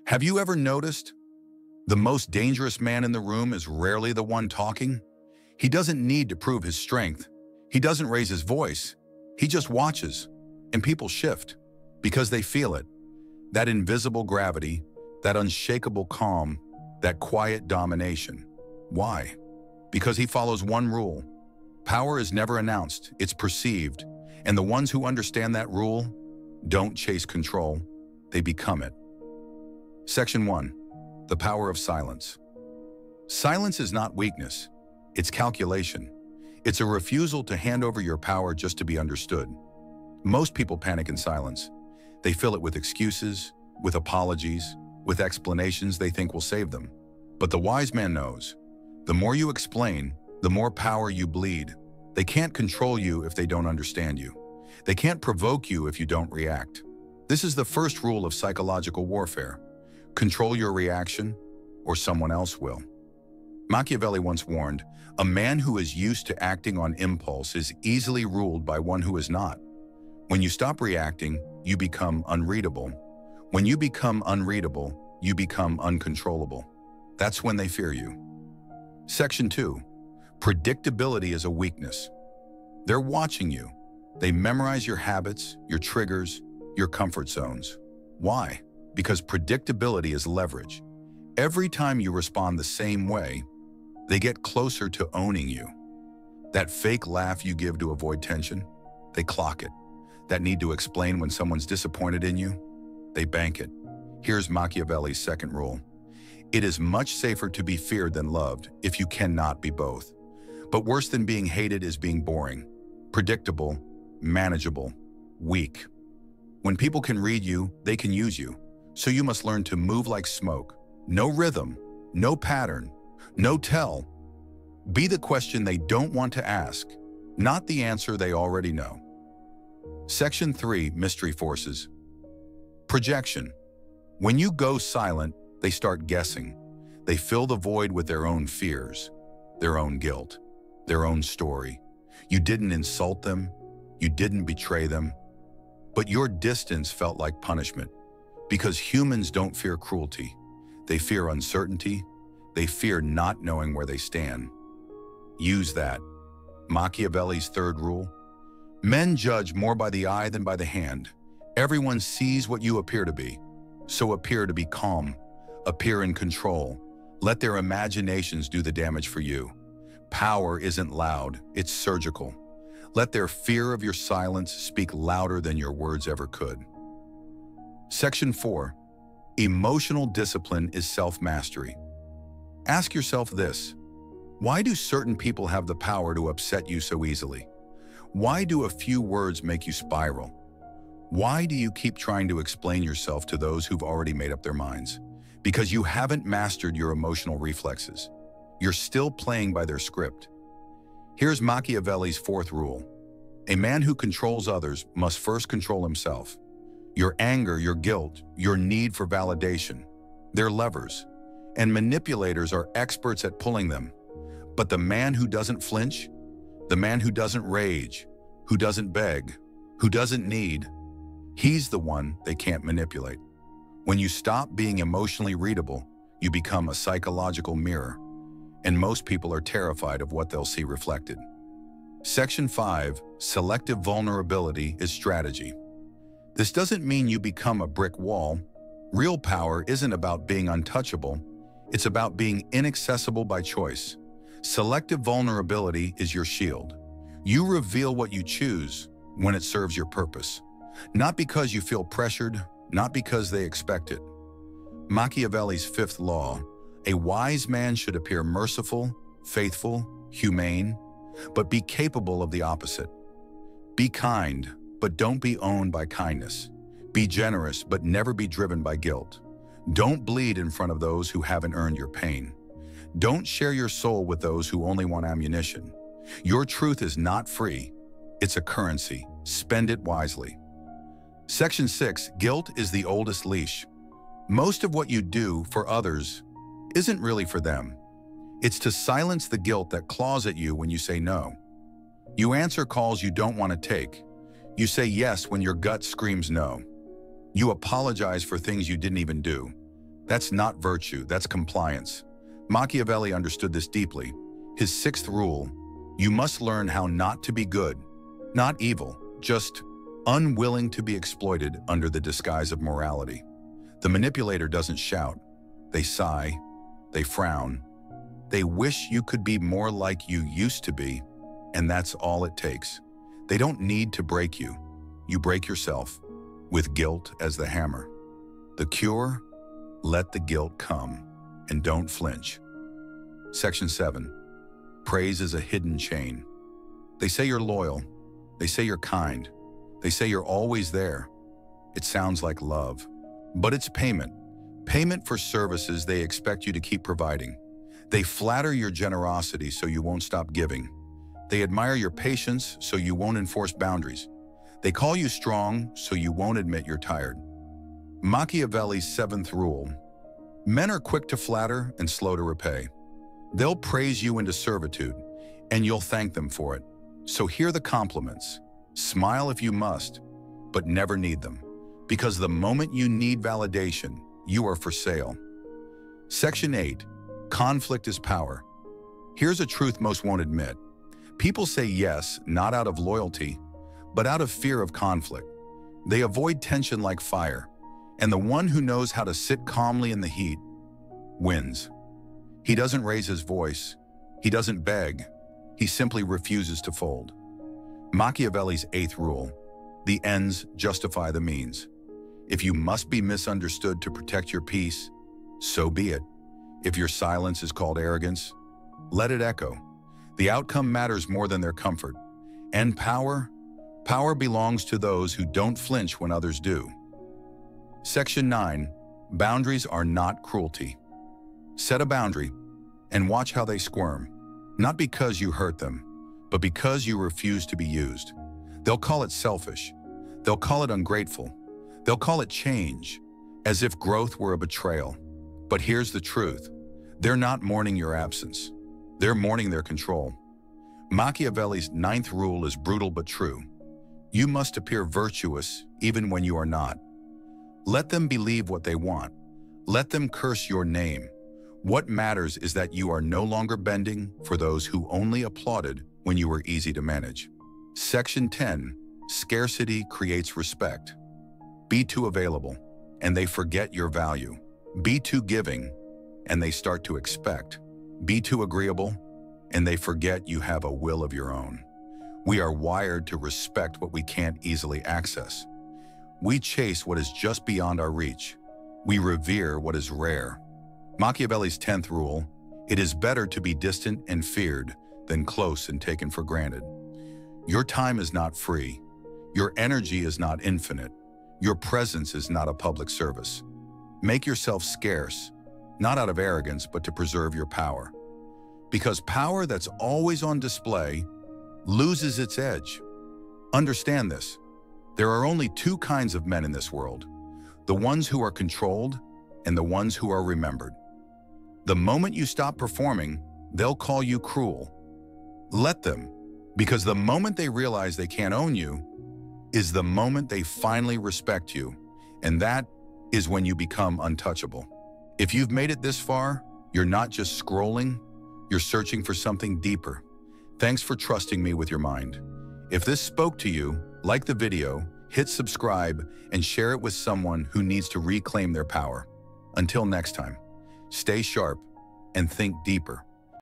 Have you ever noticed? The most dangerous man in the room is rarely the one talking. He doesn't need to prove his strength. He doesn't raise his voice. He just watches, and people shift because they feel it. That invisible gravity, that unshakable calm, that quiet domination. Why? Because he follows one rule. Power is never announced, it's perceived. And the ones who understand that rule don't chase control, they become it. Section 1. The power of silence. Silence is not weakness, it's calculation. It's a refusal to hand over your power just to be understood. Most people panic in silence. They fill it with excuses, with apologies, with explanations they think will save them. But the wise man knows, the more you explain, the more power you bleed. They can't control you if they don't understand you. They can't provoke you if you don't react. This is the first rule of psychological warfare. Control your reaction, or someone else will. Machiavelli once warned, a man who is used to acting on impulse is easily ruled by one who is not. When you stop reacting, you become unreadable. When you become unreadable, you become uncontrollable. That's when they fear you. Section 2. Predictability is a weakness. They're watching you. They memorize your habits, your triggers, your comfort zones. Why? Because predictability is leverage. Every time you respond the same way, they get closer to owning you. That fake laugh you give to avoid tension, they clock it. That need to explain when someone's disappointed in you, they bank it. Here's Machiavelli's second rule. It is much safer to be feared than loved if you cannot be both. But worse than being hated is being boring, predictable, manageable, weak. When people can read you, they can use you. So you must learn to move like smoke. No rhythm, no pattern, no tell. Be the question they don't want to ask, not the answer they already know. Section 3. Mystery forces. Projection. When you go silent, they start guessing. They fill the void with their own fears, their own guilt, their own story. You didn't insult them, you didn't betray them, but your distance felt like punishment. Because humans don't fear cruelty. They fear uncertainty. They fear not knowing where they stand. Use that. Machiavelli's third rule. Men judge more by the eye than by the hand. Everyone sees what you appear to be. So appear to be calm. Appear in control. Let their imaginations do the damage for you. Power isn't loud, it's surgical. Let their fear of your silence speak louder than your words ever could. Section 4. Emotional discipline is self-mastery. Ask yourself this. Why do certain people have the power to upset you so easily? Why do a few words make you spiral? Why do you keep trying to explain yourself to those who've already made up their minds? Because you haven't mastered your emotional reflexes. You're still playing by their script. Here's Machiavelli's fourth rule. A man who controls others must first control himself. Your anger, your guilt, your need for validation. They're levers, and manipulators are experts at pulling them. But the man who doesn't flinch, the man who doesn't rage, who doesn't beg, who doesn't need, he's the one they can't manipulate. When you stop being emotionally readable, you become a psychological mirror, and most people are terrified of what they'll see reflected. Section 5. Selective vulnerability is strategy. This doesn't mean you become a brick wall. Real power isn't about being untouchable. It's about being inaccessible by choice. Selective vulnerability is your shield. You reveal what you choose when it serves your purpose. Not because you feel pressured, not because they expect it. Machiavelli's fifth law. A wise man should appear merciful, faithful, humane, but be capable of the opposite. Be kind, but don't be owned by kindness. Be generous, but never be driven by guilt. Don't bleed in front of those who haven't earned your pain. Don't share your soul with those who only want ammunition. Your truth is not free. It's a currency. Spend it wisely. Section 6. Guilt is the oldest leash. Most of what you do for others isn't really for them. It's to silence the guilt that claws at you when you say no. You answer calls you don't want to take. You say yes when your gut screams no. You apologize for things you didn't even do. That's not virtue, that's compliance. Machiavelli understood this deeply. His sixth rule: you must learn how not to be good, not evil, just unwilling to be exploited under the disguise of morality. The manipulator doesn't shout. They sigh, they frown. They wish you could be more like you used to be, and that's all it takes. They don't need to break you. You break yourself, with guilt as the hammer. The cure: let the guilt come, and don't flinch. Section 7. Praise is a hidden chain. They say you're loyal. They say you're kind. They say you're always there. It sounds like love, but it's payment. Payment for services they expect you to keep providing. They flatter your generosity so you won't stop giving. They admire your patience so you won't enforce boundaries. They call you strong so you won't admit you're tired. Machiavelli's seventh rule: men are quick to flatter and slow to repay. They'll praise you into servitude, and you'll thank them for it. So hear the compliments. Smile if you must, but never need them, because the moment you need validation, you are for sale. Section 8. Conflict is power. Here's a truth most won't admit. People say yes, not out of loyalty, but out of fear of conflict. They avoid tension like fire, and the one who knows how to sit calmly in the heat wins. He doesn't raise his voice. He doesn't beg. He simply refuses to fold. Machiavelli's eighth rule: the ends justify the means. If you must be misunderstood to protect your peace, so be it. If your silence is called arrogance, let it echo. The outcome matters more than their comfort. And power belongs to those who don't flinch when others do. Section 9. Boundaries are not cruelty. Set a boundary and watch how they squirm, not because you hurt them, but because you refuse to be used. They'll call it selfish. They'll call it ungrateful. They'll call it change, as if growth were a betrayal. But here's the truth. They're not mourning your absence. They're mourning their control. Machiavelli's ninth rule is brutal but true. You must appear virtuous even when you are not. Let them believe what they want. Let them curse your name. What matters is that you are no longer bending for those who only applauded when you were easy to manage. Section 10. Scarcity creates respect. Be too available, and they forget your value. Be too giving, and they start to expect. Be too agreeable, and they forget you have a will of your own. We are wired to respect what we can't easily access. We chase what is just beyond our reach. We revere what is rare. Machiavelli's 10th rule: it is better to be distant and feared than close and taken for granted. Your time is not free. Your energy is not infinite. Your presence is not a public service. Make yourself scarce, not out of arrogance, but to preserve your power. Because power that's always on display loses its edge. Understand this. There are only two kinds of men in this world: the ones who are controlled and the ones who are remembered. The moment you stop performing, they'll call you cruel. Let them, because the moment they realize they can't own you is the moment they finally respect you, and that is when you become untouchable. If you've made it this far, you're not just scrolling, you're searching for something deeper. Thanks for trusting me with your mind. If this spoke to you, like the video, hit subscribe, and share it with someone who needs to reclaim their power. Until next time, stay sharp and think deeper.